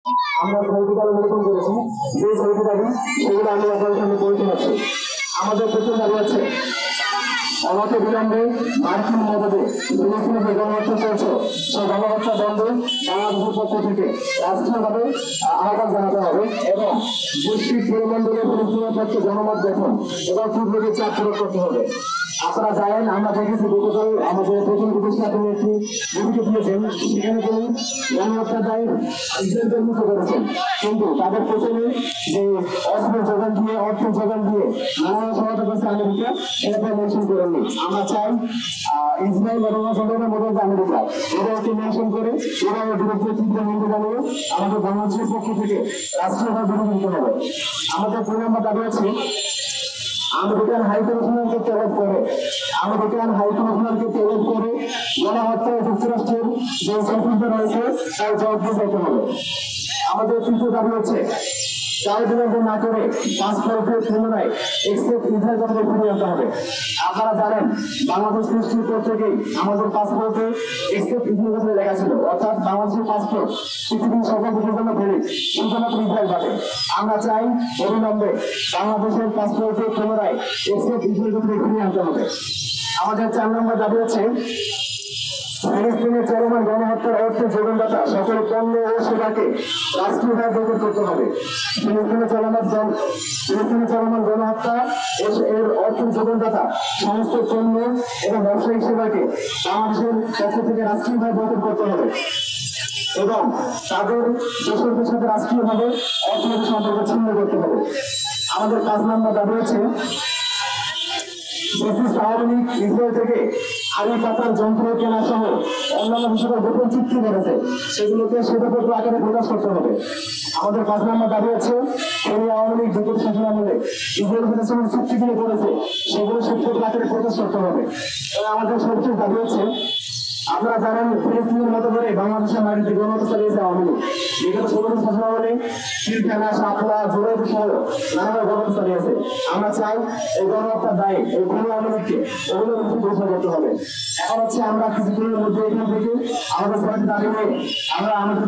আমরা ছয়টি দাবি উল্লেখ করেছি, যে ছয়টি দাবি সেগুলো আমি আপনাদের সামনে পড়তে পারছি। আমাদের প্রথম দাবি আছে অনতি বিলম্বে মার্কিন মদদে ফিলিস্তিনে যে গণহত্যা চলছে সেই গণহত্যা বন্ধ বাংলাদেশের পক্ষ থেকে রাষ্ট্রীয়ভাবে আহ্বান জানাতে হবে এবং বৈশ্বিক পরিমণ্ডলে ফিলিস্তিনের পক্ষে জনমত গঠন এবং পূর্বকে চাপ প্রয়োগ করতে হবে। আপনারা জানেন, আমরা দেখেছি গতকাল আমাদের প্রথম উপদেষ্টা তিনি একটি ভূমিকা দিয়েছেন, সেখানে তিনি গণহত্যার দায়ে ইসরায়েলকে মুক্ত করেছেন, কিন্তু তাদের পেছনে যে অস্ত্র যোগান দিয়ে অর্থ যোগান দিয়ে নানা সহায়তা করছে আমেরিকা, এটা মেনশন করেননি। আমরা চাই ইসরায়েল এবং জনগণের মতো আমেরিকা এদেরকে মেনশন করে এরা বিরুদ্ধে তীব্র নিন্দা জানিয়ে আমাদের বাংলাদেশের পক্ষ থেকে রাষ্ট্রীয়ভাবে বিরোধী দিতে হবে। আমাদের 2 নম্বর দাবি আছে আমেরিকান হাইকমিশনারকে তলব করে গণহত্যায় যুক্তরাষ্ট্রের যে সংশ্লিষ্ট রয়েছে তার জবাবদিহি করতে হবে। আমাদের তৃতীয় দাবি হচ্ছে চাল বিলম্ব না করে পাসপোর্টের পুনরায় এক্সেপ্ট ভিসার কথা ফিরিয়ে আনতে হবে। আপনারা জানেন, বাংলাদেশ সৃষ্টির পর থেকেই আমাদের পাসপোর্টে এক্সেপ্ট ভিসার কথা লেখা ছিল, অর্থাৎ বাংলাদেশের পাসপোর্ট পৃথিবীর সকল দেশের জন্য ভ্যালিড, শুধুমাত্র ইসরায়েল বাদে। আমরা চাই অবিলম্বে বাংলাদেশের পাসপোর্টে পুনরায় এক্সেপ্ট ভিসার কথা ফিরিয়ে আনতে হবে। আমাদের 4 নম্বর দাবি হচ্ছে ফিলিস্তিনের চলমান গণহত্যার অর্থ যোগানদাতা সকল পণ্য ও সেবাকে রাষ্ট্রীয়ভাবে বৈধ করতে হবে। ফিলিস্তিনের চলমান গণহত্যা এর অর্থ যোগানদাতা সমস্ত পণ্য এবং ব্যবসায়িক সেবাকে বাংলাদেশের পক্ষ থেকে রাষ্ট্রীয়ভাবে বৈধ করতে হবে এবং তাদের দেশের সাথে রাষ্ট্রীয়ভাবে অর্থনৈতিক সম্পর্ক ছিন্ন করতে হবে। আমাদের 5 নম্বর দাবি হচ্ছে আওয়ামী লীগ ইসরায়েল থেকে আড়ি পাতার যন্ত্র কেনা সহ অন্যান্য বিষয়ে গোপন চুক্তি করেছে, সেগুলোকে শ্বেতপত্র আকারে প্রকাশ করতে হবে। আমাদের 5 নম্বর দাবি আছে আওয়ামী লীগ বিগত শাসন আমলে ইসরায়েল ফেডারেশনের চুক্তিগুলো করেছে সেগুলো শ্বেতপত্র আকারে প্রকাশ করতে হবে। আমাদের সর্বশেষ দাবি হচ্ছে, আপনারা জানেন ফিলিস্তিনের মতো করে বাংলাদেশের মাটিতে গণহত্যা চালিয়েছে আওয়ামী লীগ। বিগত 16 শাসন আমলে পিলখানা, সাপলা, জোরাইতে সহ নানা গণহত্যা চালিয়েছে। আমরা চাই এই গণহত্যার দায়ে এই গণ আওয়ামী লীগকে অবিলম্বে ঘোষণা করতে হবে। এখন হচ্ছে আমরা কিছুদিনের মধ্যে এখান থেকে আমাদের দাবি নিয়ে আমরা আমাদের